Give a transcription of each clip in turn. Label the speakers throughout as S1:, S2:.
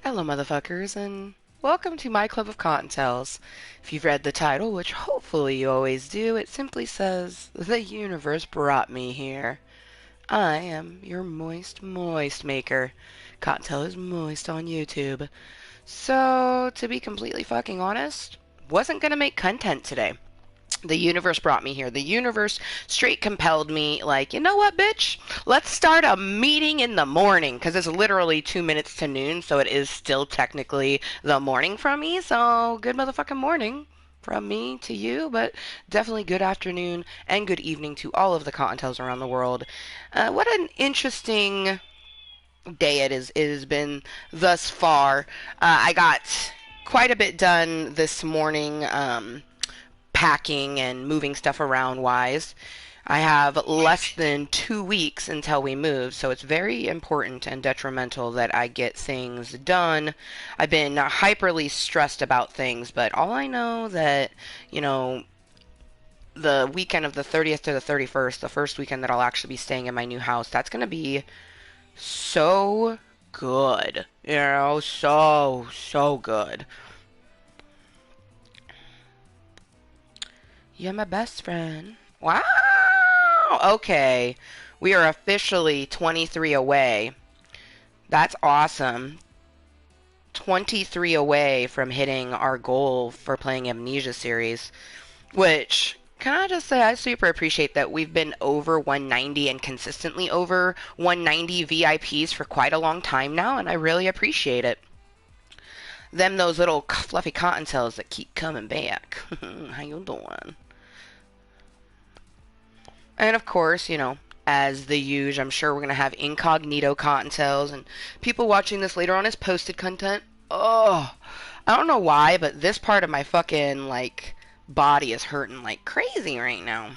S1: Hello, motherfuckers, and welcome to my club of Kottontales. If you've read the title, which hopefully you always do, it simply says, "The universe brought me here." I am your Mooiisstt Maker. Kottontale is moist on YouTube. So, to be completely fucking honest, wasn't gonna make content today. The universe brought me here. The universe straight compelled me, like, you know what, bitch? Let's start a meeting in the morning, because it's literally 2 minutes to noon, so it is still technically the morning from me. So, good motherfucking morning from me to you, but definitely good afternoon and good evening to all of the Cottontails around the world. What an interesting day it has been thus far. I got quite a bit done this morning. Packing and moving stuff around wise. I have less than 2 weeks until we move, so it's very important and detrimental that I get things done. I've been hyperly stressed about things, but all I know that, you know, the weekend of the 30th to the 31st, the first weekend that I'll actually be staying in my new house, that's going to be so good. You know, so good. You're my best friend. Wow. Okay. We are officially 23 away. That's awesome. 23 away from hitting our goal for playing Amnesia series, which, can I just say, I super appreciate that we've been over 190 and consistently over 190 VIPs for quite a long time now, and I really appreciate it. Those little fluffy cottontails that keep coming back. How you doing? And of course, as the usual, I'm sure we're going to have incognito cottontails, and people watching this later on as posted content. Oh, I don't know why, but this part of my fucking, like, body is hurting like crazy right now.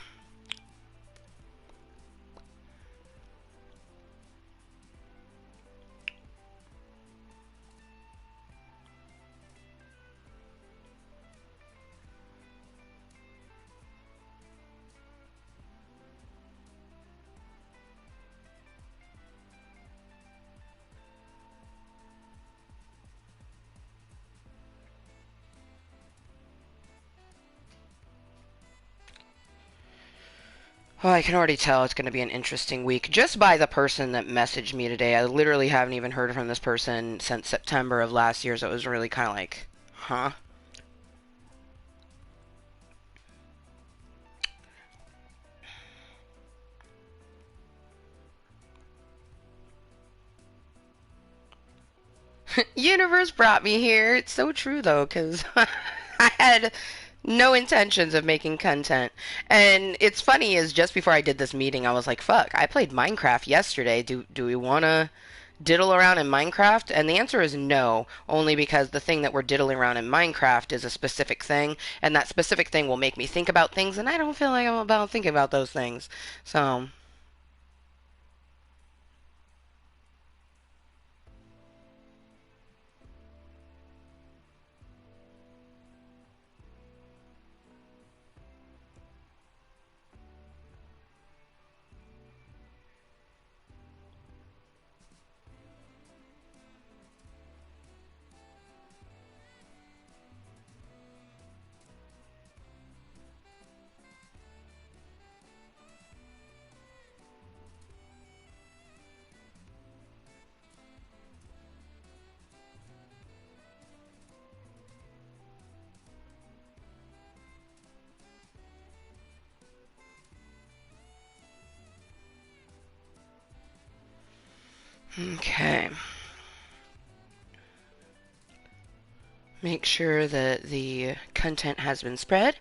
S1: Oh, I can already tell it's going to be an interesting week just by the person that messaged me today. I literally haven't even heard from this person since September of last year, so it was really kind of like, huh? Universe brought me here. It's so true though, because I had no intentions of making content. And it's funny is just before I did this meeting, I was like, fuck, I played Minecraft yesterday. Do we want to diddle around in Minecraft? And the answer is no, only because the thing that we're diddling around in Minecraft is a specific thing, and that specific thing will make me think about things, and I don't feel like I'm about thinking about those things. So, okay. Make sure that the content has been spread.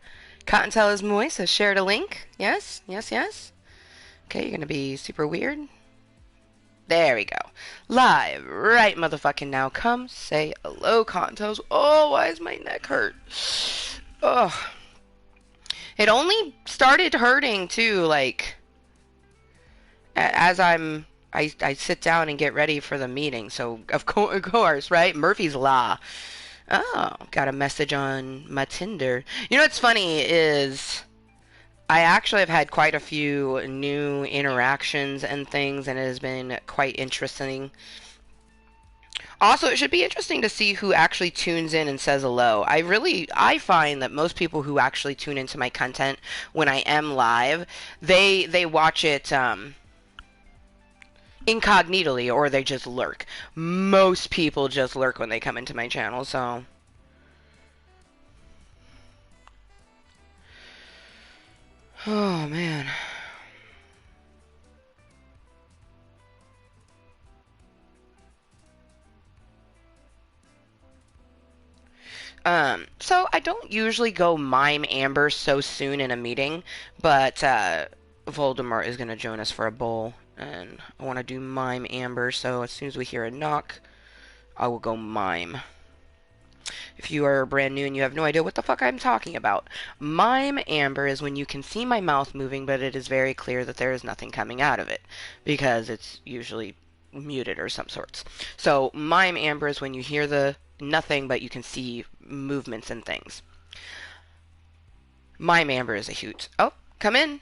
S1: Cottontail is moist, has shared a link. Yes, yes, yes. Okay, you're gonna be super weird. There we go. Live right motherfucking now. Come say hello, Cottontails. Oh, why is my neck hurt? Oh, it only started hurting too, like, as I sit down and get ready for the meeting. So, of course, right? Murphy's Law. Oh, got a message on my Tinder. You know what's funny is I actually have had quite a few new interactions and things, and it has been quite interesting. Also, it should be interesting to see who actually tunes in and says hello. I find that most people who actually tune into my content when I am live, they watch it incognitally or they just lurk. Most people just lurk when they come into my channel, so oh man. So I don't usually go mime Amber so soon in a meeting, but Voldemort is gonna join us for a bowl, and I want to do mime Amber. So as soon as we hear a knock, I will go mime. If you are brand new and you have no idea what the fuck I'm talking about, mime Amber is when you can see my mouth moving, but it is very clear that there is nothing coming out of it because it's usually muted or some sorts. So mime Amber is when you hear the nothing, but you can see movements and things. Mime Amber is a hoot. Oh, come in.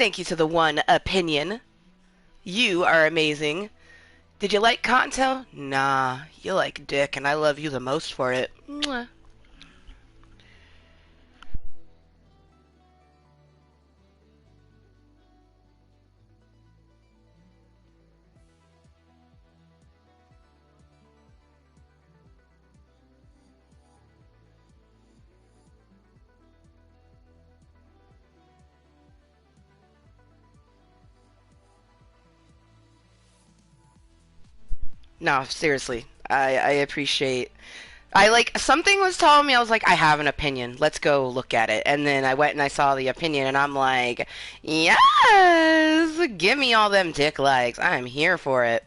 S1: Thank you to the one opinion. You are amazing. Did you like Cottontail? Nah, you like dick, and I love you the most for it. Mwah. No, seriously. I appreciate. I like something was telling me I was like I have an opinion. Let's go look at it. And then I went and I saw the opinion and I'm like, "Yes! Give me all them dick likes. I'm here for it."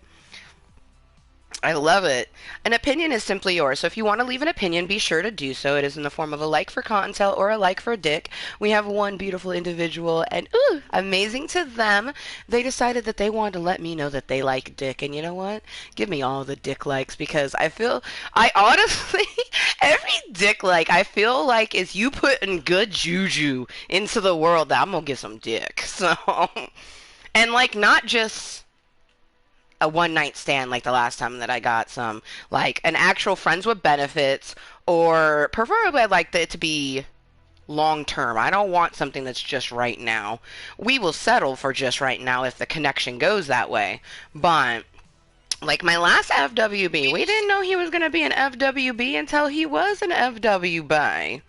S1: I love it. An opinion is simply yours. So if you want to leave an opinion, be sure to do so. It is in the form of a like for Cottontail or a like for Dick. We have one beautiful individual, and ooh, amazing to them. They decided that they wanted to let me know that they like Dick. And you know what? Give me all the Dick likes because I honestly, every Dick like, I feel like is you putting good juju into the world that I'm going to get some Dick. So, and like, not just a one night stand like the last time that I got some, like an actual friends with benefits, or preferably I'd like it to be long term. I don't want something that's just right now. We will settle for just right now if the connection goes that way. But like my last FWB, we didn't know he was going to be an FWB until he was an FWB.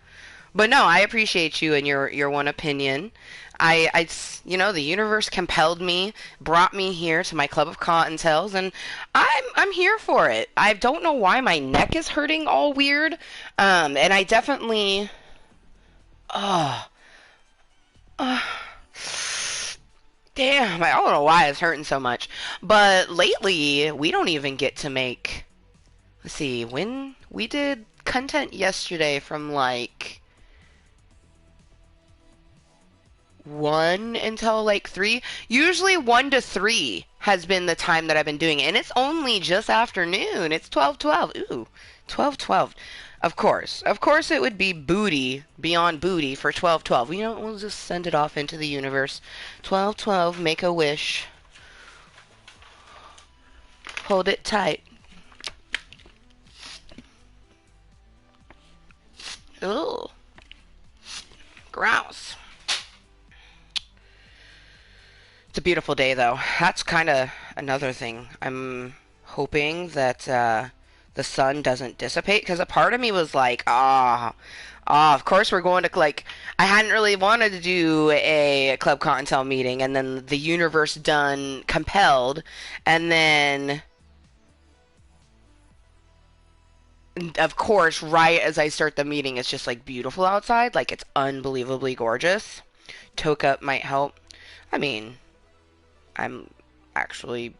S1: But no, I appreciate you and your one opinion. The universe compelled me, brought me here to my club of cottontails, and I'm here for it. I don't know why my neck is hurting all weird, and I definitely, oh, uh, damn, I don't know why it's hurting so much. But lately, we don't even get to make. Let's see, when we did content yesterday from like 1 until like 3. Usually 1 to 3 has been the time that I've been doing it. And it's only just afternoon. It's 12:12. Ooh, 12:12. Of course. Of course it would be booty, beyond booty for 12:12. We'll just send it off into the universe. 12:12, make a wish. Hold it tight. Ooh. Grouse. It's a beautiful day, though. That's kind of another thing. I'm hoping that the sun doesn't dissipate, because a part of me was like, of course we're going to, like, I hadn't really wanted to do a Club Cottontail meeting, and then the universe done compelled, and then, of course, right as I start the meeting, it's just, like, beautiful outside. Like, it's unbelievably gorgeous. Toke might help. I mean, I'm actually,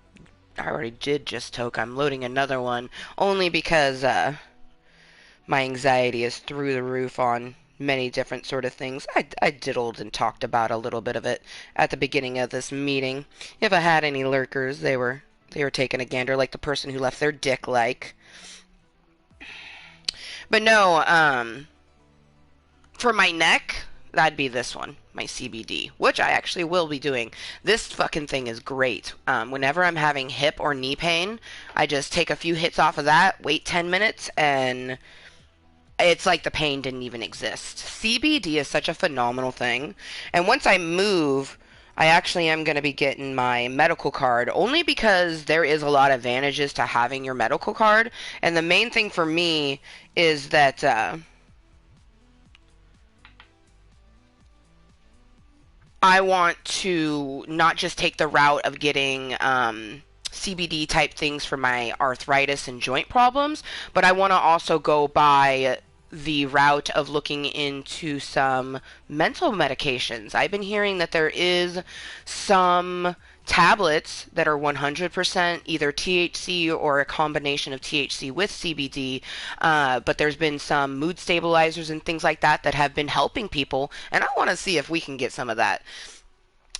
S1: I already did just toke. I'm loading another one only because my anxiety is through the roof on many different sort of things. I diddled and talked about a little bit of it at the beginning of this meeting. If I had any lurkers, they were taking a gander, like the person who left their dick like. But no, for my neck, that'd be this one, my CBD, which I actually will be doing. This fucking thing is great. Whenever I'm having hip or knee pain, I just take a few hits off of that, wait 10 minutes, and it's like the pain didn't even exist. CBD is such a phenomenal thing. And once I move, I actually am going to be getting my medical card, only because there is a lot of advantages to having your medical card. And the main thing for me is that I want to not just take the route of getting CBD type things for my arthritis and joint problems, but I want to also go by the route of looking into some mental medications. I've been hearing that there is some tablets that are 100% either THC or a combination of THC with CBD, but there's been some mood stabilizers and things like that that have been helping people, and I want to see if we can get some of that.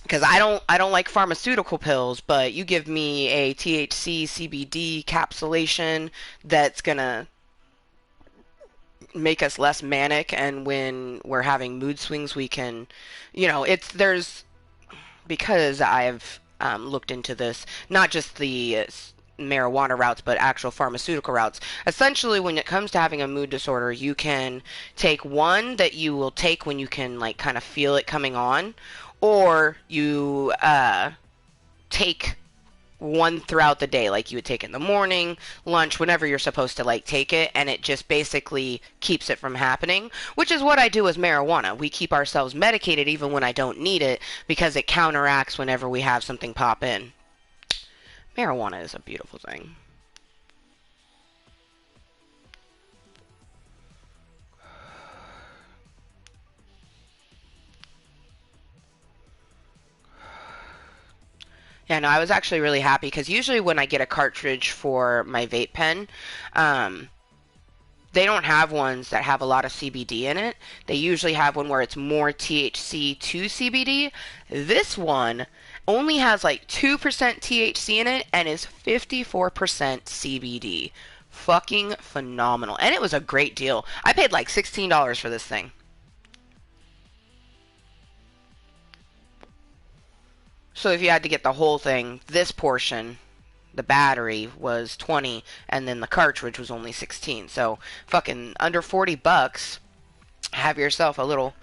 S1: Because I don't like pharmaceutical pills, but you give me a THC CBD capsulation that's gonna make us less manic, and when we're having mood swings we can, it's there's because I've looked into this, not just the marijuana routes, but actual pharmaceutical routes. Essentially, when it comes to having a mood disorder, you can take one that you will take when you can, like, kind of feel it coming on, or you take one throughout the day, like you would take it in the morning, lunch, whenever you're supposed to like take it, and it just basically keeps it from happening, which is what I do with marijuana. We keep ourselves medicated even when I don't need it because it counteracts whenever we have something pop in. Marijuana is a beautiful thing. Yeah, no, I was actually really happy because usually when I get a cartridge for my vape pen, um, they don't have ones that have a lot of CBD in it. They usually have one where it's more THC to CBD. This one only has like 2% THC in it and is 54% CBD. Fucking phenomenal. And it was a great deal. I paid like $16 for this thing. So if you had to get the whole thing, this portion, the battery was 20 and then the cartridge was only 16. So fucking under 40 bucks, have yourself a little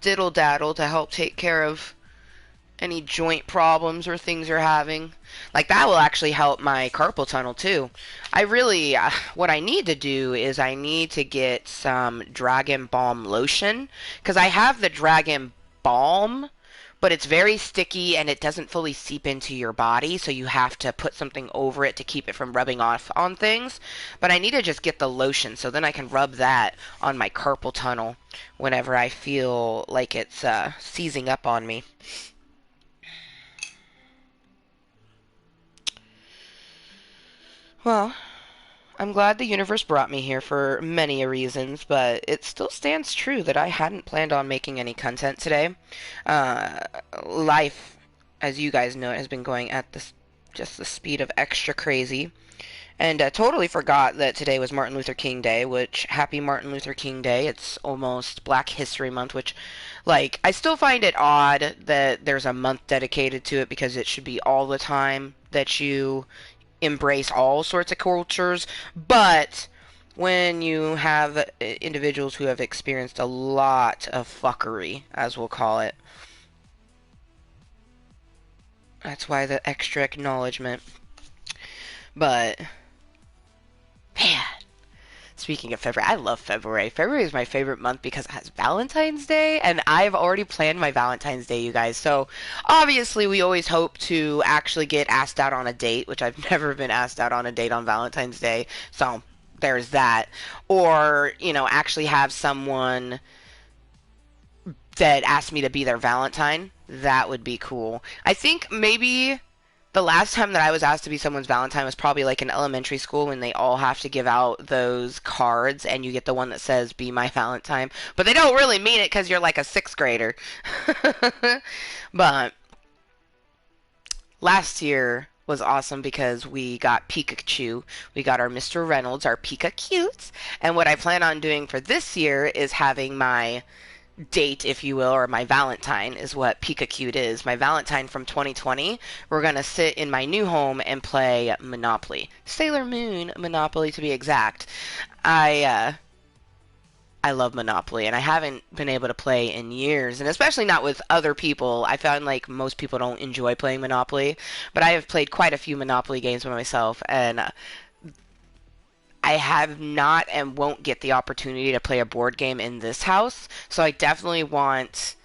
S1: diddle daddle to help take care of any joint problems or things you're having. Like that will actually help my carpal tunnel too. I really what I need to do is I need to get some Dragon Balm lotion because I have the Dragon Balm, but it's very sticky and it doesn't fully seep into your body, so you have to put something over it to keep it from rubbing off on things. But I need to just get the lotion so then I can rub that on my carpal tunnel whenever I feel like it's seizing up on me. Well, I'm glad the universe brought me here for many reasons, but it still stands true that I hadn't planned on making any content today. Uh, Life, as you guys know, has been going at this just the speed of extra crazy, and totally forgot that today was Martin Luther King Day. Which happy Martin Luther King Day! It's almost Black History Month, which, like, I still find it odd that there's a month dedicated to it because it should be all the time that you embrace all sorts of cultures, but when you have individuals who have experienced a lot of fuckery, as we'll call it, that's why the extra acknowledgement. But, man, speaking of February, I love February. February is my favorite month because it has Valentine's Day, and I've already planned my Valentine's Day, you guys. So, obviously, we always hope to actually get asked out on a date, which I've never been asked out on a date on Valentine's Day. So, there's that. Or, actually have someone that asked me to be their Valentine. That would be cool. I think maybe the last time that I was asked to be someone's Valentine was probably like in elementary school when they all have to give out those cards and you get the one that says "Be my Valentine," but they don't really mean it because you're like a sixth grader. But last year was awesome because we got Pikachu. We got our Mr. Reynolds, our Pika Cutes. And what I plan on doing for this year is having my date, if you will, or my Valentine is what Pika Cute is. My Valentine from 2020. We're going to sit in my new home and play Monopoly. Sailor Moon Monopoly to be exact. I love Monopoly, and I haven't been able to play in years, and especially not with other people. I found like most people don't enjoy playing Monopoly, but I have played quite a few Monopoly games by myself, and I have not and won't get the opportunity to play a board game in this house, so I definitely want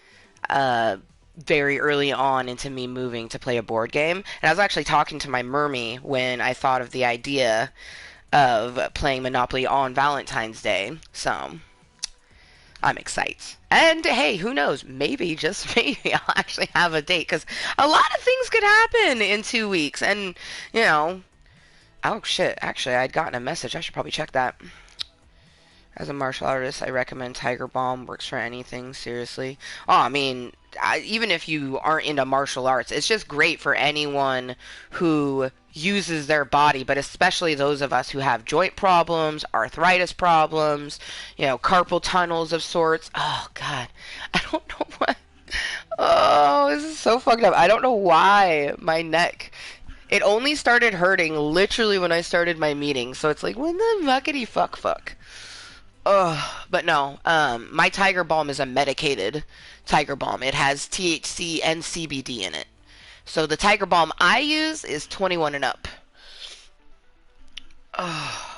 S1: very early on into me moving to play a board game. And I was actually talking to my mermie when I thought of the idea of playing Monopoly on Valentine's Day, so I'm excited. And hey, who knows? Maybe, just maybe, I'll actually have a date because a lot of things could happen in 2 weeks. And, you know, oh shit, actually, I'd gotten a message. I should probably check that. As a martial artist, I recommend Tiger Balm. Works for anything, seriously. Oh, I mean, even if you aren't into martial arts, it's just great for anyone who uses their body, but especially those of us who have joint problems, arthritis problems, carpal tunnels of sorts. Oh, God. I don't know what. Oh, this is so fucked up. I don't know why my neck. It only started hurting literally when I started my meeting. So it's like, when the muckety fuck. Ugh. But no, my Tiger Balm is a medicated Tiger Balm. It has THC and CBD in it. So the Tiger Balm I use is 21 and up. Ugh.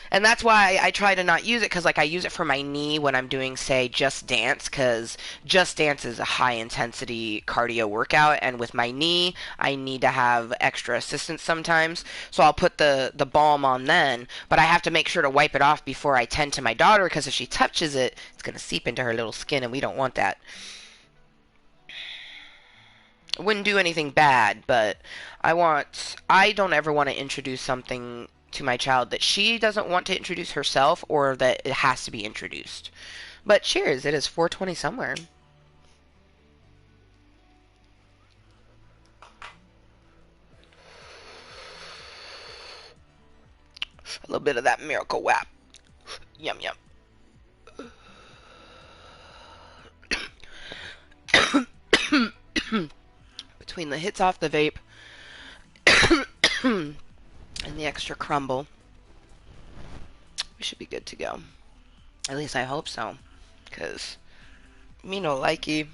S1: And that's why I try to not use it, because like I use it for my knee when I'm doing, say, Just Dance, because Just Dance is a high intensity cardio workout, and with my knee I need to have extra assistance sometimes, so I'll put the balm on then, but I have to make sure to wipe it off before I tend to my daughter, because if she touches it, it's going to seep into her little skin, and we don't want that. I wouldn't do anything bad, but I don't ever want to introduce something to my child that she doesn't want to introduce herself, or that it has to be introduced. But cheers, it is 4:20 somewhere. A little bit of that Miracle Wap. Yum yum. Between the hits off the vape and the extra crumble, we should be good to go. At least I hope so. Because me no likey.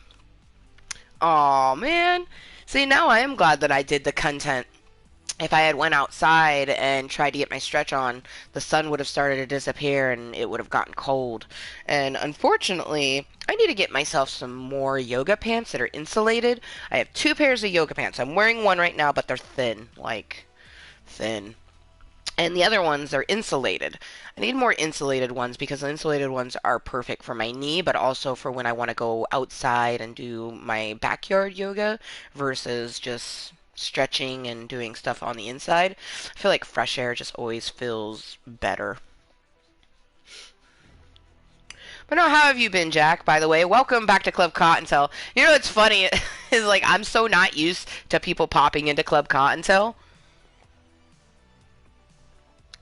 S1: Aw, man. See, now I am glad that I did the content. If I had went outside and tried to get my stretch on, the sun would have started to disappear and it would have gotten cold. And unfortunately, I need to get myself some more yoga pants that are insulated. I have 2 pairs of yoga pants. I'm wearing one right now, but they're thin. Like, thin. And the other ones are insulated. I need more insulated ones, because the insulated ones are perfect for my knee, but also for when I want to go outside and do my backyard yoga versus just stretching and doing stuff on the inside. I feel like fresh air just always feels better. But no, how have you been, Jack, by the way? Welcome back to Club Cottontail. You know what's funny is, like, I'm so not used to people popping into Club Cottontail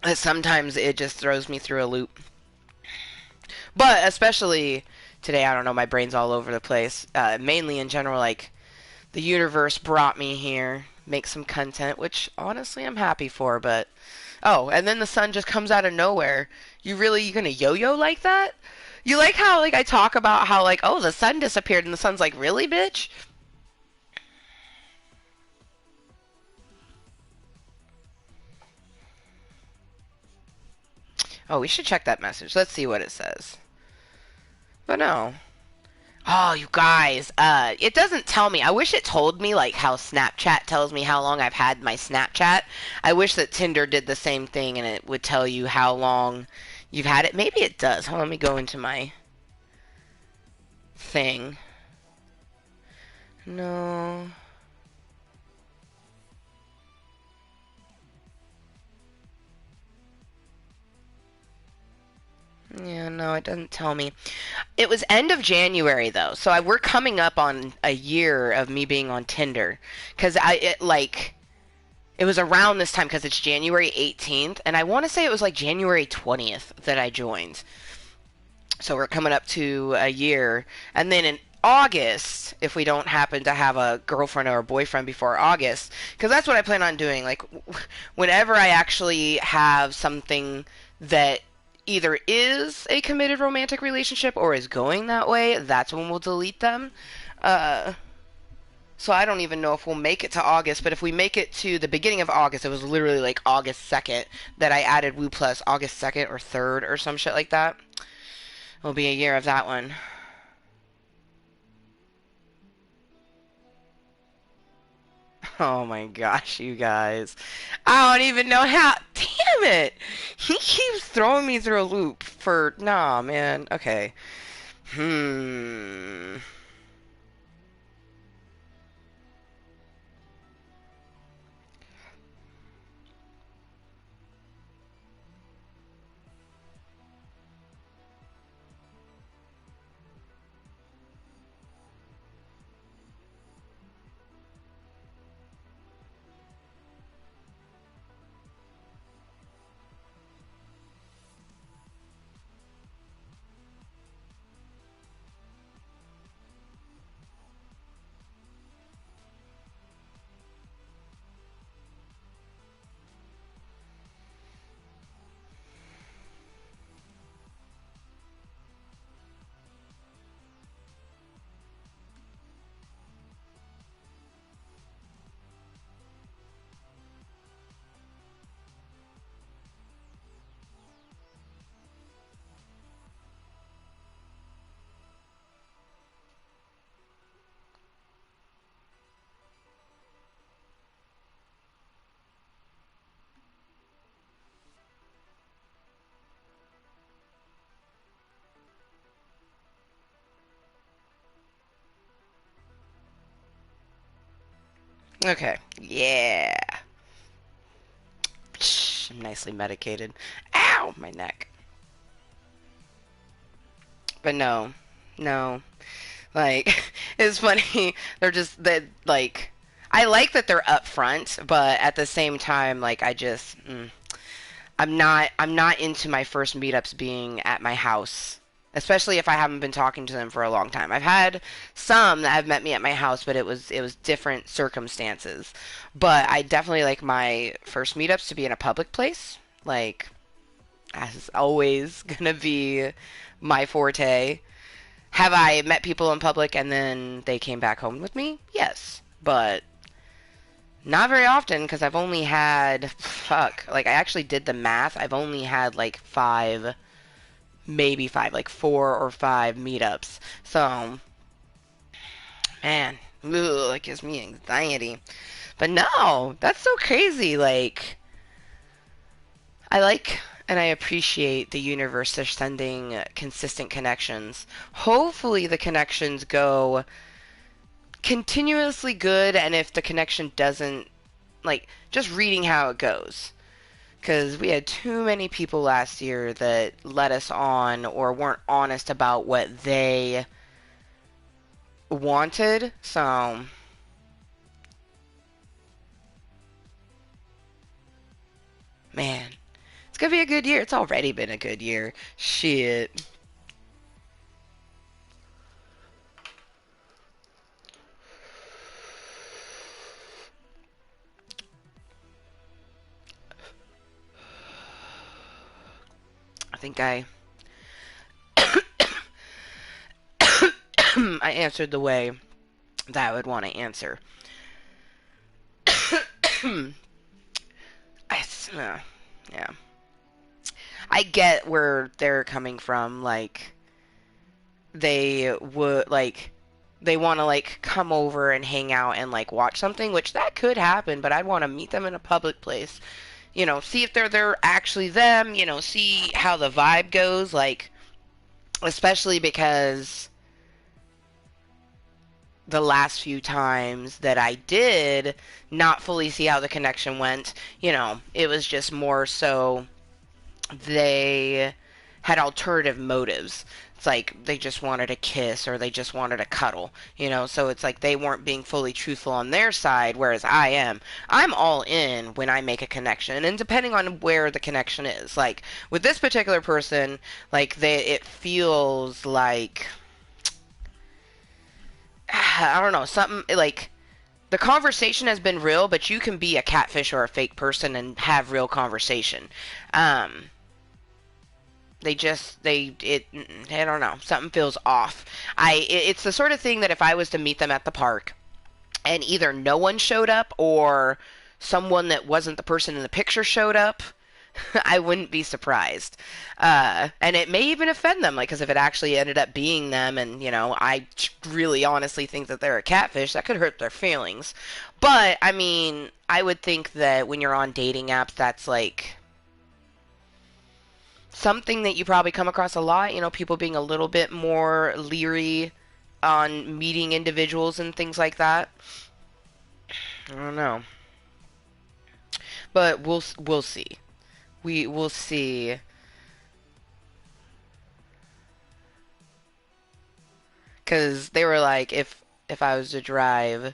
S1: that sometimes it just throws me through a loop. But especially today, I don't know, my brain's all over the place. Mainly in general, like, the universe brought me here, make some content, which honestly I'm happy for, but oh, and then the sun just comes out of nowhere. You gonna yo-yo like that? You like how, like, I talk about how, like, oh, the sun disappeared, and the sun's like, really, bitch? Oh, we should check that message. Let's see what it says. But no. Oh, you guys, it doesn't tell me. I wish it told me, like, how Snapchat tells me how long I've had my Snapchat. I wish that Tinder did the same thing and it would tell you how long you've had it. Maybe it does. Hold on, let me go into my thing. No. Yeah, no, it doesn't tell me. It was end of January though, so we're coming up on a year of me being on Tinder, because it was around this time, because it's January 18th, and I want to say it was like January 20th that I joined. So we're coming up to a year, and then in August, if we don't happen to have a girlfriend or a boyfriend before August, because that's what I plan on doing. Like, whenever I actually have something that either is a committed romantic relationship or is going that way, that's when we'll delete them. Uh, so I don't even know if we'll make it to August, but if we make it to the beginning of August, it was literally like August 2nd that I added Woo Plus, August 2nd or 3rd or some shit like that. It'll be a year of that one. Oh my gosh, you guys. I don't even know how. Damn it! He keeps throwing me through a loop for. Nah, man. Okay. Hmm. Okay. Yeah. I'm nicely medicated. Ow! My neck. But no. No. Like, it's funny. They're just that like I like that they're upfront, but at the same time, like I just I'm not into my first meetups being at my house, especially if I haven't been talking to them for a long time. I've had some that have met me at my house, but it was different circumstances. But I definitely like my first meetups to be in a public place. Like, as always gonna be my forte. Have I met people in public and then they came back home with me? Yes. But not very often because I've only had, fuck, like I actually did the math. I've only had like five, maybe five, like 4 or 5 meetups. So, man, ugh, it gives me anxiety. But no, that's so crazy. Like, I like and I appreciate the universe are sending consistent connections. Hopefully, the connections go continuously good, and if the connection doesn't, like, just reading how it goes. Because we had too many people last year that let us on or weren't honest about what they wanted. So, man, it's gonna be a good year. It's already been a good year. Shit. I think I answered the way that I would want to answer. I, yeah. I get where they're coming from. Like, they would, like, they want to, like, come over and hang out and, like, watch something, which that could happen, but I'd want to meet them in a public place. See if they're actually them, see how the vibe goes, like, especially because the last few times that I did not fully see how the connection went, it was just more so they had alternative motives. It's like they just wanted to kiss or they just wanted to cuddle, so it's like they weren't being fully truthful on their side, whereas I am. I'm all in when I make a connection, and depending on where the connection is. Like with this particular person, like it feels like I don't know, something like the conversation has been real, but you can be a catfish or a fake person and have real conversation. Um, I don't know, something feels off. It's the sort of thing that if I was to meet them at the park and either no one showed up or someone that wasn't the person in the picture showed up, I wouldn't be surprised. And it may even offend them, like, because if it actually ended up being them and, I really honestly think that they're a catfish, that could hurt their feelings. But, I mean, I would think that when you're on dating apps, that's like something that you probably come across a lot, people being a little bit more leery on meeting individuals and things like that. I don't know. But we'll see. We will see. Because they were like, if I was to drive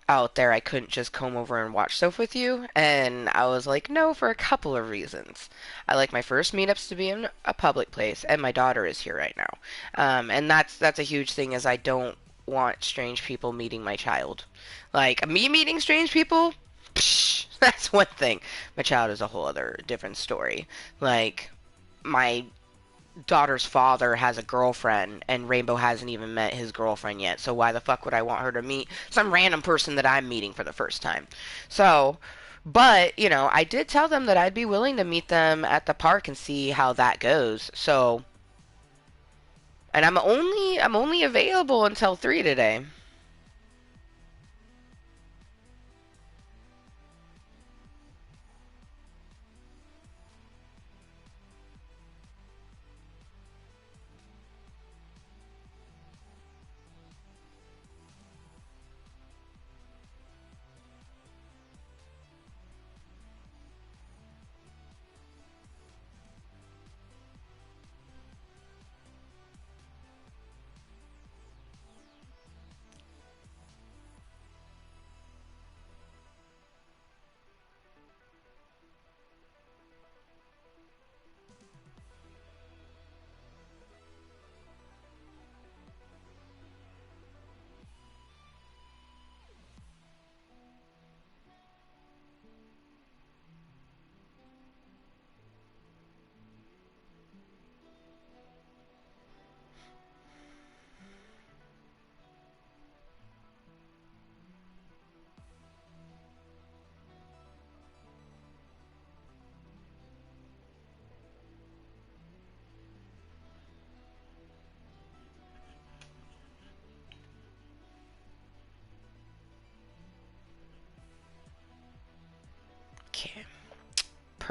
S1: out there, I couldn't just come over and watch stuff with you. And I was like, no, for a couple of reasons. I like my first meetups to be in a public place, and my daughter is here right now. And that's a huge thing, is I don't want strange people meeting my child. Like me meeting strange people, psh, that's one thing. My child is a whole other different story. Like my daughter's father has a girlfriend and Rainbow hasn't even met his girlfriend yet. So why the fuck would I want her to meet some random person that I'm meeting for the first time? So, but, I did tell them that I'd be willing to meet them at the park and see how that goes. So, and I'm only available until 3 today.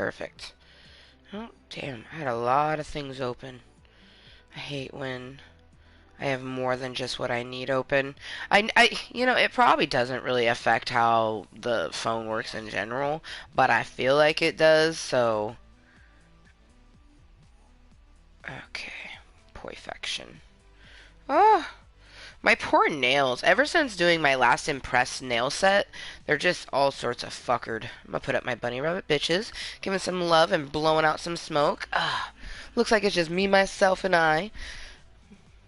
S1: Perfect. Oh, damn. I had a lot of things open. I hate when I have more than just what I need open. It probably doesn't really affect how the phone works in general, but I feel like it does, so... Okay. Perfection. Oh, my poor nails. Ever since doing my last Impress nail set, they're just all sorts of fuckered. I'm gonna put up my bunny rabbit bitches, giving some love and blowing out some smoke. Looks like it's just me, myself, and I.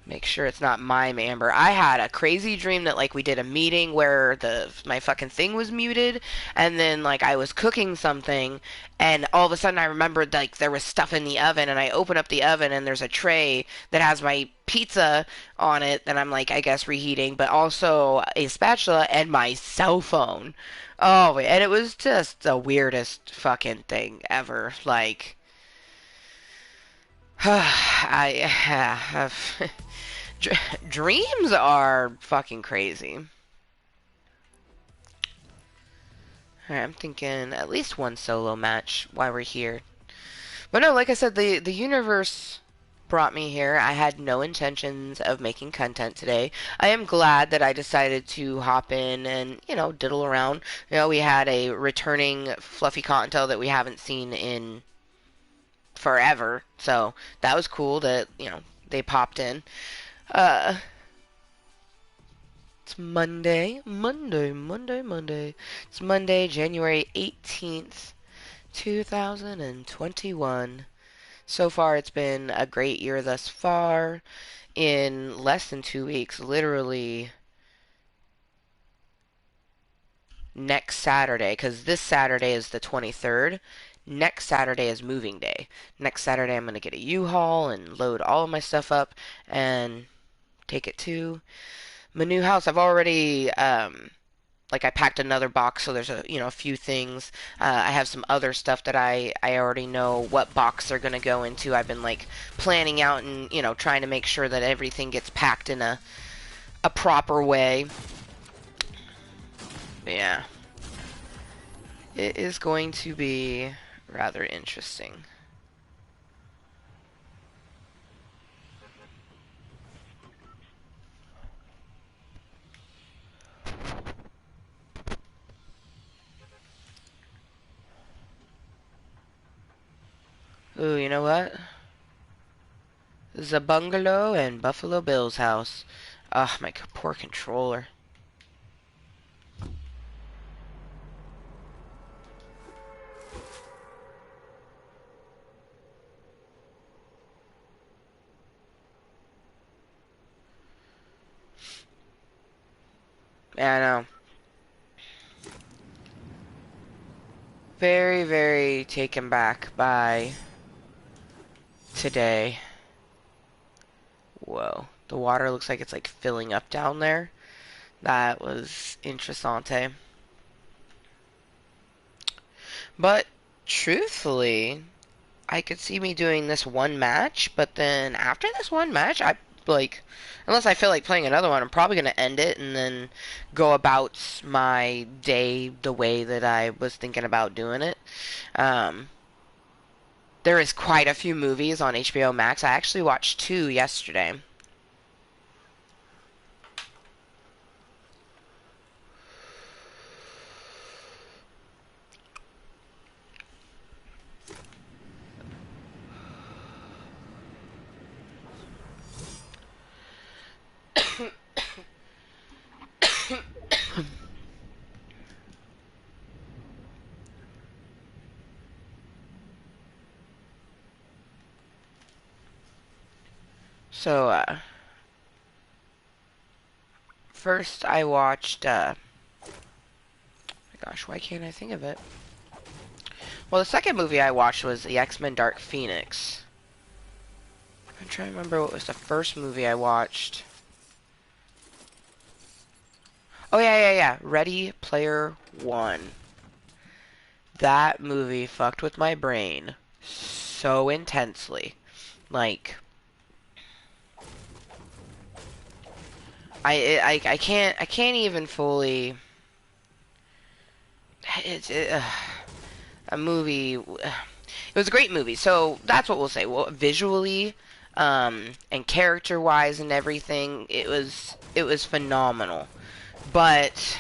S1: Make sure it's not mime Amber. I had a crazy dream that like we did a meeting where my fucking thing was muted, and then like I was cooking something, and all of a sudden I remembered like there was stuff in the oven, and I open up the oven and there's a tray that has my pizza on it that I'm like I guess reheating, but also a spatula and my cell phone. Oh, and it was just the weirdest fucking thing ever. Like I have dreams are fucking crazy. Alright, I'm thinking at least one solo match while we're here. But no, like I said, the universe brought me here. I had no intentions of making content today. I am glad that I decided to hop in and, diddle around. We had a returning fluffy Cottontale that we haven't seen in forever. So that was cool that, they popped in. It's Monday. It's Monday, January 18th, 2021. So far, it's been a great year thus far. In less than 2 weeks, literally next Saturday, because this Saturday is the 23rd. Next Saturday is moving day. Next Saturday, I'm going to get a U-Haul and load all of my stuff up and take it to my new house. I've already I packed another box, so there's a few things. I have some other stuff that I already know what box they're gonna go into. I've been like planning out and trying to make sure that everything gets packed in a proper way. But yeah, it is going to be rather interesting. Ooh, you know what? This is a bungalow and Buffalo Bill's house. Ugh, my poor controller. Yeah, I know. Very, very taken back by today. Whoa. The water looks like it's like filling up down there. That was interessante. But truthfully, I could see me doing this one match, but then after this one match, unless I feel like playing another one, I'm probably going to end it and then go about my day the way that I was thinking about doing it. There is quite a few movies on HBO Max. I actually watched 2 yesterday. So, first I watched, my gosh, why can't I think of it? Well, the second movie I watched was the X-Men Dark Phoenix. I'm trying to remember what was the first movie I watched. Oh, yeah. Ready Player One. That movie fucked with my brain so intensely. Like, I can't even fully. a movie. It was a great movie. So that's what we'll say. Well, visually, and character-wise and everything, it was phenomenal. But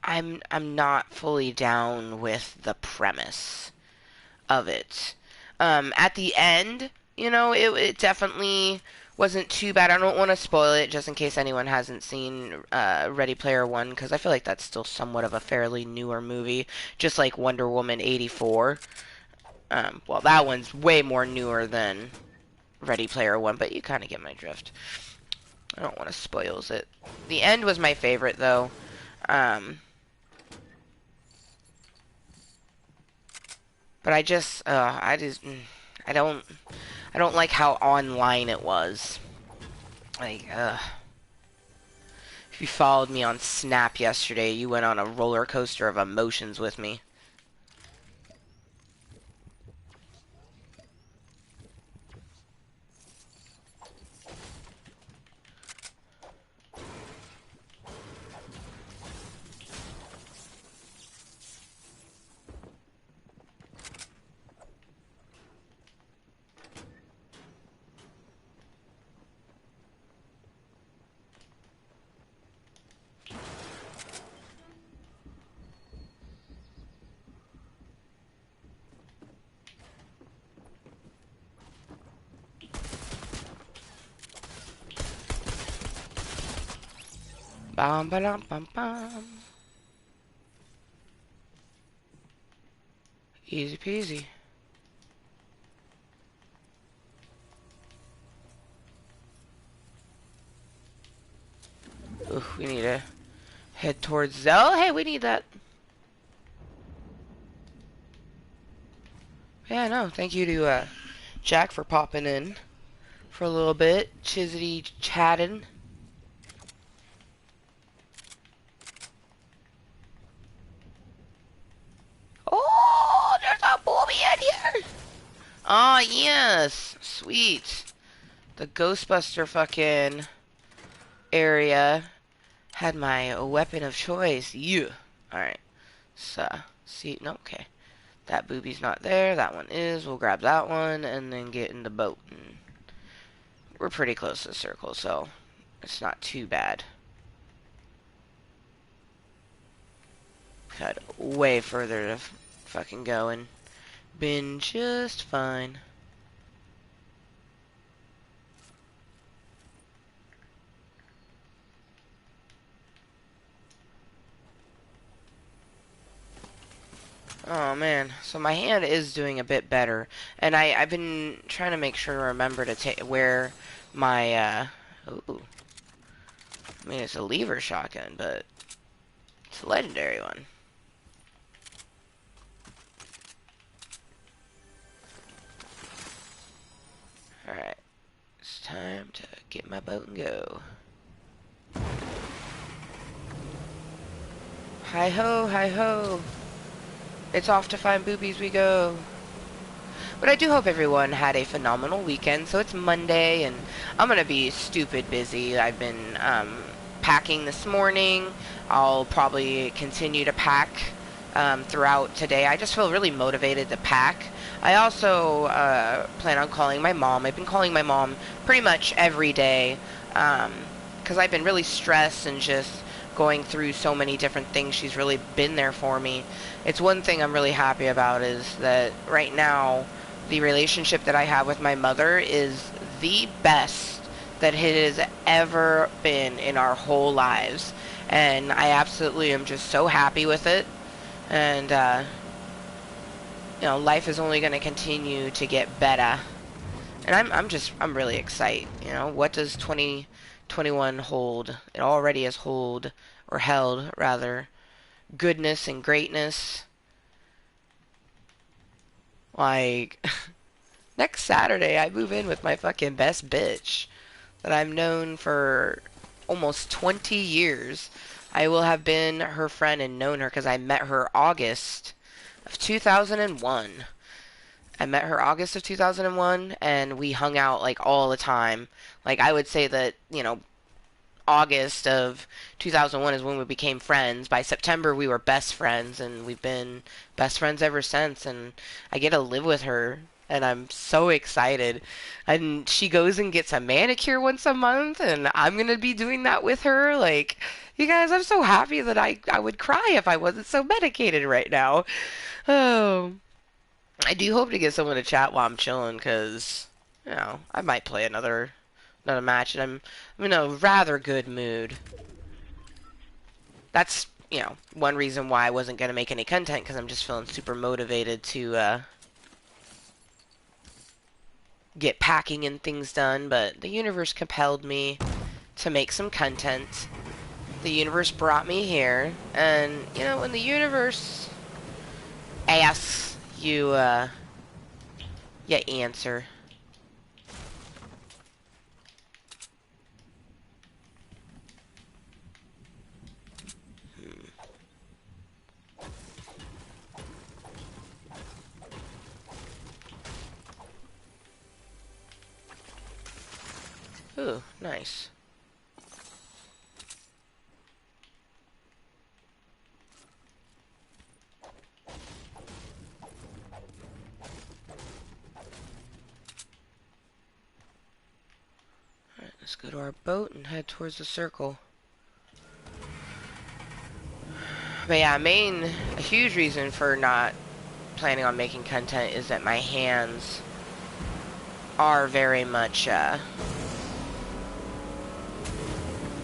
S1: I'm not fully down with the premise of it. At the end, it definitely wasn't too bad. I don't want to spoil it just in case anyone hasn't seen Ready Player One, because I feel like that's still somewhat of a fairly newer movie, just like Wonder Woman 84. Well, that one's way more newer than Ready Player One, but you kind of get my drift. I don't want to spoils it. The end was my favorite, though. Um, but I don't like how online it was. Like, if you followed me on Snap yesterday, you went on a roller coaster of emotions with me. Bam ba bam bam. Easy peasy. Ooh, we need to head towards. Oh, hey, we need that. Yeah, no, thank you to Jack for popping in for a little bit. Chizzy chatting. Oh, there's a booby in here. Oh, yes. Sweet. The Ghostbuster fucking area had my weapon of choice. You. Alright. So, see, no, okay. That boobie's not there. That one is. We'll grab that one and then get in the boat. And we're pretty close to the circle, so it's not too bad. Had way further to fucking go and been just fine. Oh man, so my hand is doing a bit better, and I've been trying to make sure to remember to take where my ooh, I mean it's a lever shotgun, but it's a legendary one. All right, it's time to get my boat and go. Hi ho, hi ho. It's off to find boobies we go. But I do hope everyone had a phenomenal weekend. So it's Monday, and I'm going to be stupid busy. I've been packing this morning. I'll probably continue to pack throughout today. I just feel really motivated to pack. I also plan on calling my mom. I've been calling my mom pretty much every day because I've been really stressed and just going through so many different things. She's really been there for me. It's one thing I'm really happy about is that right now the relationship that I have with my mother is the best that it has ever been in our whole lives. And I absolutely am just so happy with it. And, life is only going to continue to get better. And I'm really excited. What does 2021 hold? It already has held rather, goodness and greatness. Like, next Saturday I move in with my fucking best bitch that I've known for almost 20 years. I will have been her friend and known her because I met her August of 2001. I met her August of 2001, and we hung out, like, all the time. Like, I would say that, August of 2001 is when we became friends. By September, we were best friends, and we've been best friends ever since. And I get to live with her, and I'm so excited. And she goes and gets a manicure once a month, and I'm gonna be doing that with her. Like, you guys, I'm so happy that I would cry if I wasn't so medicated right now. Oh, I do hope to get someone to chat while I'm chilling, because, you know, I might play another match, and I'm in a rather good mood. That's, you know, one reason why I wasn't going to make any content, because I'm just feeling super motivated to get packing and things done, but the universe compelled me to make some content. The universe brought me here, and, you know, when the universe asks, you answer. Ooh, nice. Alright, let's go to our boat and head towards the circle. But yeah, a huge reason for not planning on making content is that my hands are very much,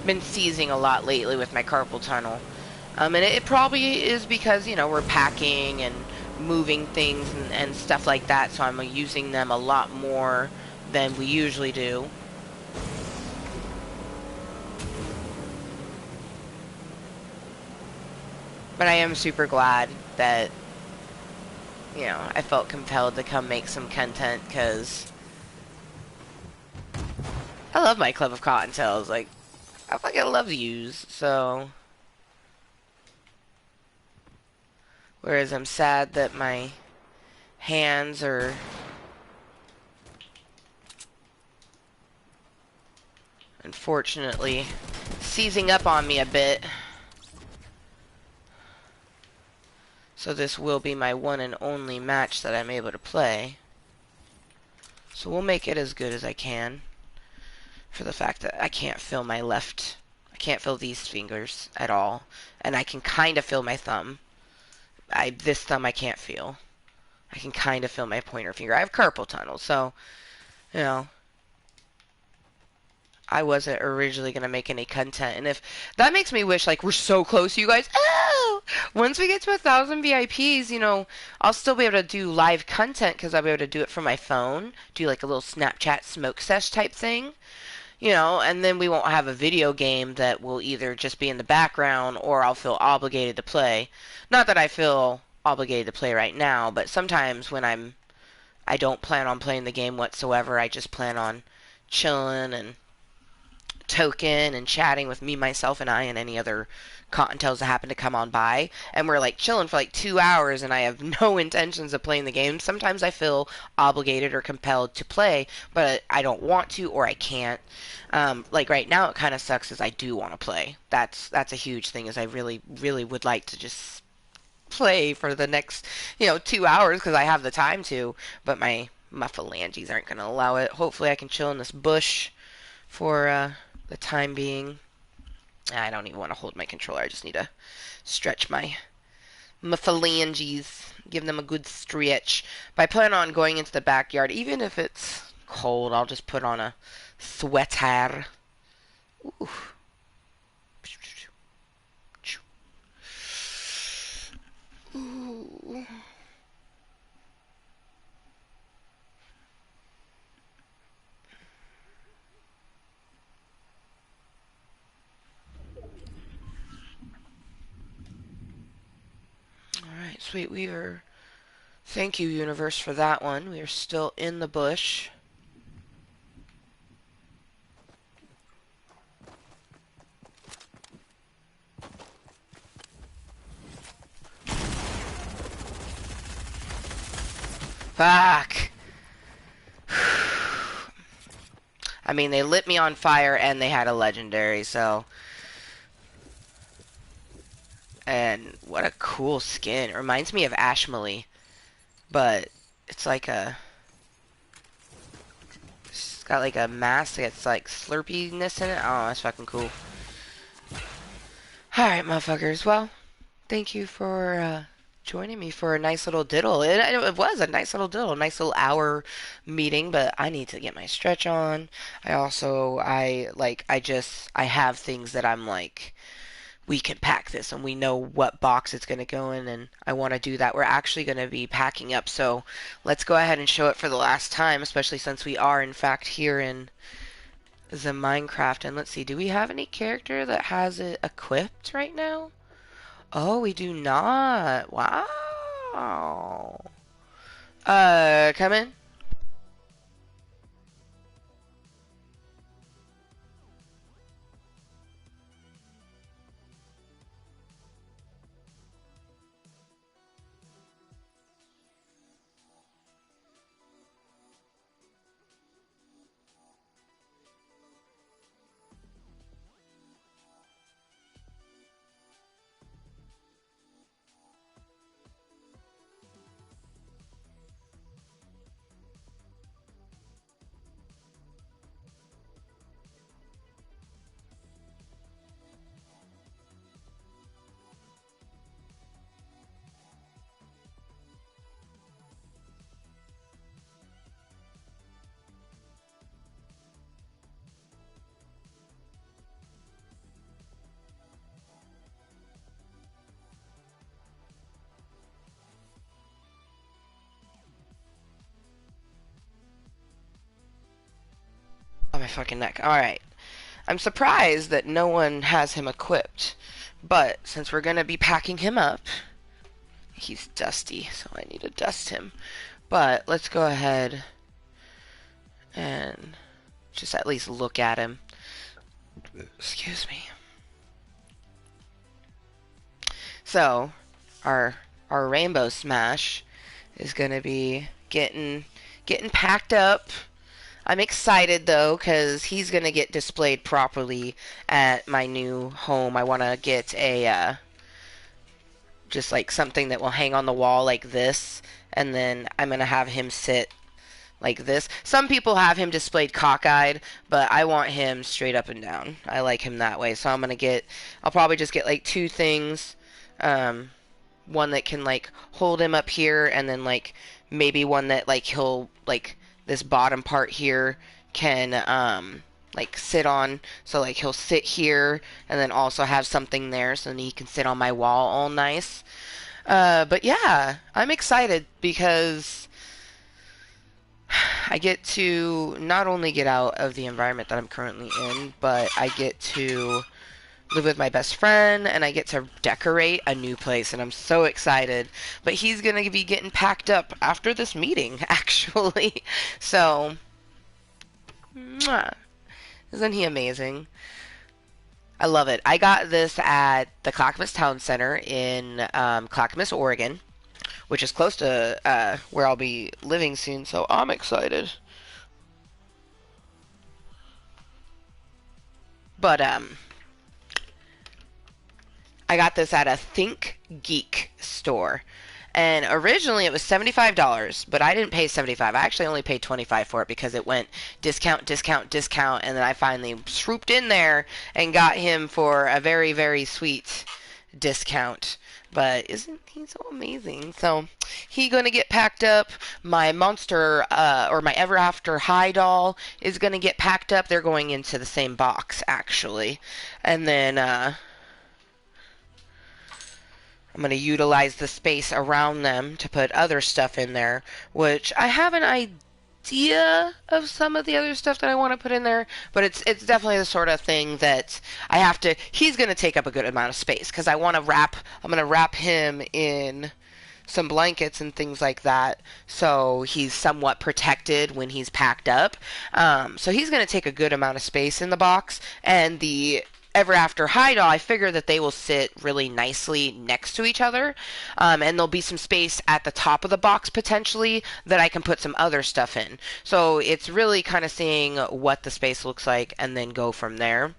S1: been seizing a lot lately with my carpal tunnel. And it probably is because, you know, we're packing and moving things and stuff like that, so I'm using them a lot more than we usually do. But I am super glad that, you know, I felt compelled to come make some content, because I love my Club of Cottontails. Like, I fucking love yous, so. Whereas I'm sad that my hands are unfortunately seizing up on me a bit. So this will be my one and only match that I'm able to play. So we'll make it as good as I can. For the fact that I can't feel I can't feel these fingers at all. And I can kind of feel my thumb. This thumb I can't feel. I can kind of feel my pointer finger. I have carpal tunnel, so, you know, I wasn't originally going to make any content. And if that makes me wish, like, we're so close, you guys. Oh! Once we get to 1,000 VIPs, you know, I'll still be able to do live content, because I'll be able to do it from my phone. Do, like, a little Snapchat smoke sesh type thing. You know, and then we won't have a video game that will either just be in the background or I'll feel obligated to play. Not that I feel obligated to play right now, but sometimes when I don't plan on playing the game whatsoever. I just plan on chilling and token and chatting with me, myself, and I, and any other Cottontails that happen to come on by, and we're like chilling for like 2 hours, and I have no intentions of playing the game. Sometimes I feel obligated or compelled to play, but I don't want to, or I can't. Like right now, it kind of sucks, as I do want to play. That's a huge thing, is I really, really would like to just play for the next, 2 hours, because I have the time to, but my phalanges aren't going to allow it. Hopefully I can chill in this bush for the time being. I don't even want to hold my controller. I just need to stretch my phalanges, give them a good stretch. But I plan on going into the backyard, even if it's cold. I'll just put on a sweater. Ooh. Ooh. Alright, sweet. Thank you, universe, for that one. We are still in the bush. Fuck. I mean, they lit me on fire and they had a legendary, so. And what a cool skin. It reminds me of Ashmole, but it's like a. It's got like a mask that's like slurpiness in it. Oh, that's fucking cool. Alright, motherfuckers. Well, thank you for joining me for a nice little diddle. It was a nice little diddle, a nice little hour meeting, but I need to get my stretch on. I have things that I'm like, we can pack this and we know what box it's going to go in, and I want to do that. We're actually going to be packing up, so let's go ahead and show it for the last time, especially since we are, in fact, here in the Minecraft. And let's see, do we have any character that has it equipped right now? Oh, we do not. Wow. Come in. Oh, my fucking neck. Alright. I'm surprised that no one has him equipped. But since we're going to be packing him up, he's dusty, so I need to dust him. But let's go ahead and just at least look at him. Excuse me. So, our Rainbow Smash is going to be getting packed up. I'm excited though, because he's gonna get displayed properly at my new home. I want to get a just like something that will hang on the wall like this, and then I'm gonna have him sit like this. Some people have him displayed cockeyed, but I want him straight up and down. I like him that way, so I'll probably just get like two things. One that can like hold him up here, and then like maybe one that like he'll like this bottom part here can like sit on, so like he'll sit here and then also have something there so then he can sit on my wall all nice. But yeah, I'm excited because I get to not only get out of the environment that I'm currently in, but I get to live with my best friend, and I get to decorate a new place, and I'm so excited. But he's going to be getting packed up after this meeting, actually. So, mwah. Isn't he amazing? I love it. I got this at the Clackamas Town Center in Clackamas, Oregon, which is close to where I'll be living soon, so I'm excited. But, I got this at a Think Geek store. And originally it was $75, but I didn't pay $75. I actually only paid $25 for it because it went discount, discount, discount, and then I finally swooped in there and got him for a very, very sweet discount. But isn't he so amazing? So he gonna get packed up. My monster or my Ever After High doll is gonna get packed up. They're going into the same box actually, and then I'm going to utilize the space around them to put other stuff in there, which I have an idea of some of the other stuff that I want to put in there, but it's definitely the sort of thing that he's going to take up a good amount of space because I'm going to wrap him in some blankets and things like that, so he's somewhat protected when he's packed up. So he's going to take a good amount of space in the box, and the ever after high doll, I figure that they will sit really nicely next to each other, and there'll be some space at the top of the box potentially that I can put some other stuff in. So it's really kind of seeing what the space looks like and then go from there.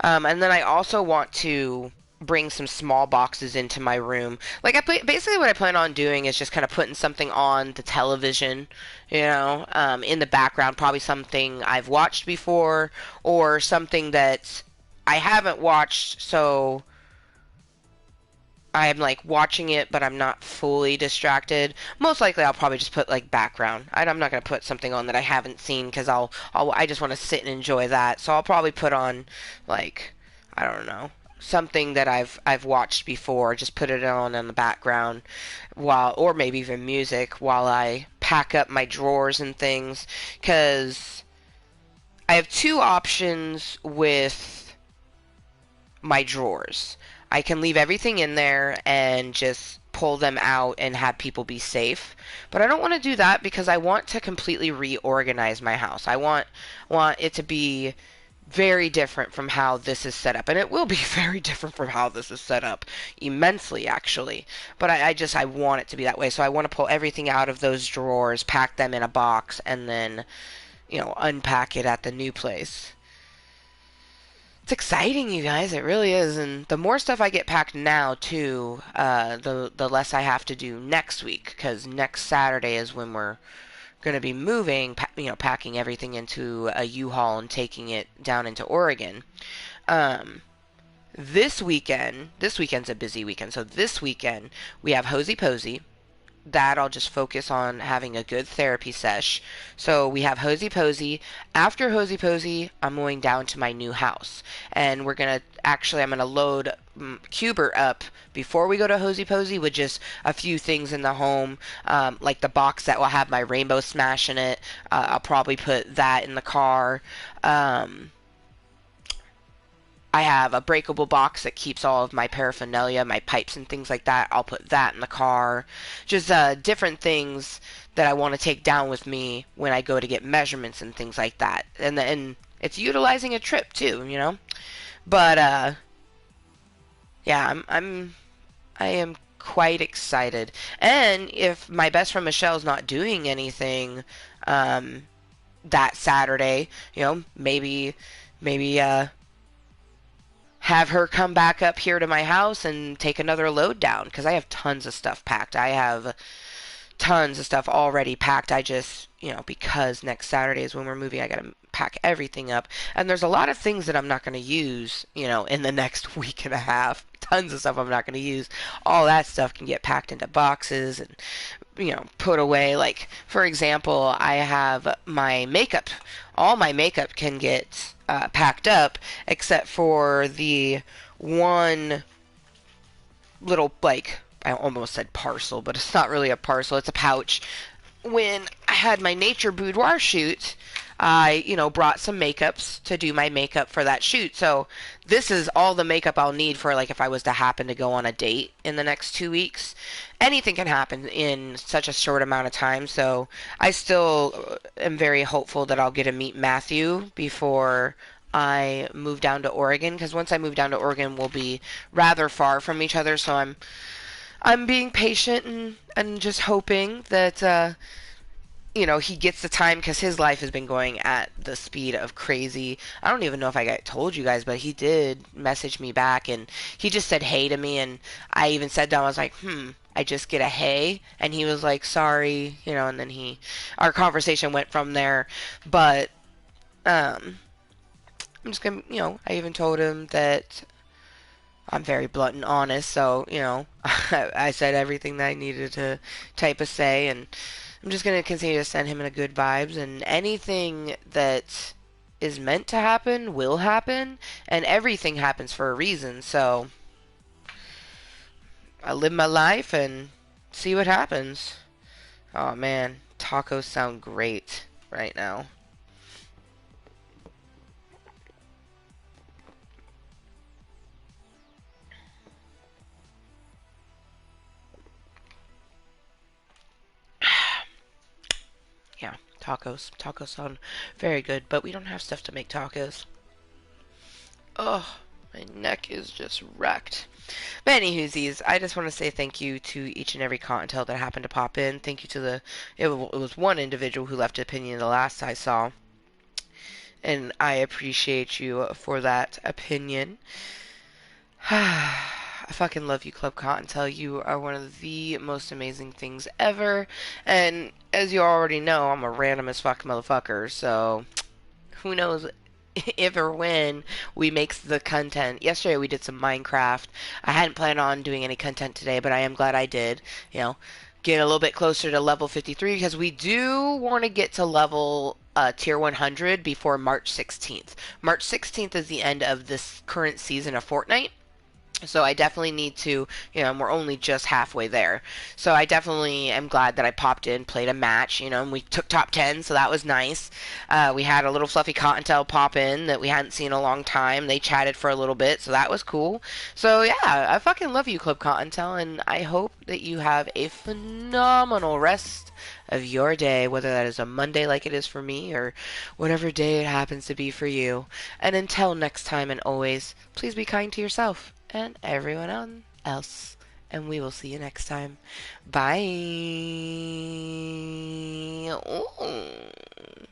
S1: And then I also want to bring some small boxes into my room. Like basically what I plan on doing is just kind of putting something on the television, in the background, probably something I've watched before or something that I haven't watched, so I'm like watching it, but I'm not fully distracted. Most likely, I'll probably just put like background. I'm not gonna put something on that I haven't seen because I just want to sit and enjoy that. So I'll probably put on like I don't know, something that I've watched before. Just put it on in the background while, or maybe even music while I pack up my drawers and things. Because I have two options with my drawers. I can leave everything in there and just pull them out and have people be safe. But I don't want to do that because I want to completely reorganize my house. I want it to be very different from how this is set up. And it will be very different from how this is set up. Immensely, actually. But I want it to be that way. So I want to pull everything out of those drawers, pack them in a box, and then, unpack it at the new place. It's exciting, you guys. It really is. And the more stuff I get packed now, too, the less I have to do next week. Because next Saturday is when we're going to be moving, packing everything into a U-Haul and taking it down into Oregon. Um, this weekend's a busy weekend. So this weekend, we have Hosey Posey. That I'll just focus on having a good therapy sesh. So we have Hosey Posey. After Hosey Posey, I'm going down to my new house. And I'm gonna load Cuber up before we go to Hosey Posey with just a few things in the home. Like the box that will have my Rainbow Smash in it. I'll probably put that in the car. I have a breakable box that keeps all of my paraphernalia, my pipes and things like that. I'll put that in the car. Just different things that I want to take down with me when I go to get measurements and things like that. And it's utilizing a trip too. But yeah, I am quite excited. And if my best friend Michelle's not doing anything that Saturday, maybe have her come back up here to my house and take another load down because I have tons of stuff packed. I have tons of stuff already packed. I just, because next Saturday is when we're moving, I got to pack everything up. And there's a lot of things that I'm not going to use, in the next week and a half. Tons of stuff I'm not going to use. All that stuff can get packed into boxes and, put away. Like, for example, I have my makeup. All my makeup can get packed up except for the one little, like, I almost said parcel, but it's not really a parcel. It's a pouch. When I had my nature boudoir shoot, I, brought some makeups to do my makeup for that shoot. So this is all the makeup I'll need for, like, if I was to happen to go on a date in the next 2 weeks. Anything can happen in such a short amount of time. So I still am very hopeful that I'll get to meet Matthew before I move down to Oregon. Because once I move down to Oregon, we'll be rather far from each other. So I'm being patient and just hoping that he gets the time because his life has been going at the speed of crazy. I don't even know if told you guys, but he did message me back and he just said hey to me, and I even said to him, I was like, I just get a hey, and he was like, sorry, and then our conversation went from there. But I'm just gonna, I even told him that I'm very blunt and honest, so, I said everything that I needed to type of say, and I'm just going to continue to send him in a good vibes, and anything that is meant to happen will happen, and everything happens for a reason, so I live my life and see what happens. Oh man, tacos sound great right now. Yeah, tacos. Tacos sound very good, but we don't have stuff to make tacos. Oh, My neck is just wrecked. But anywhoosies, I just want to say thank you to each and every Cottontale that happened to pop in. Thank you to it was one individual who left an opinion the last I saw. And I appreciate you for that opinion. I fucking love you, Club Cottontale. You are one of the most amazing things ever. And as you already know, I'm a random as fuck motherfucker, so who knows if or when we make the content. Yesterday we did some Minecraft. I hadn't planned on doing any content today, but I am glad I did. You know, get a little bit closer to level 53 because we do want to get to level tier 100 before March 16th. March 16th is the end of this current season of Fortnite. So I definitely need to, we're only just halfway there. So I definitely am glad that I popped in, played a match, and we took top 10, so that was nice. We had a little fluffy Cottontale pop in that we hadn't seen in a long time. They chatted for a little bit, so that was cool. So yeah, I fucking love you, Club Cottontale, and I hope that you have a phenomenal rest of your day, whether that is a Monday like it is for me, or whatever day it happens to be for you. And until next time and always, please be kind to yourself and everyone else. And we will see you next time. Bye. Ooh.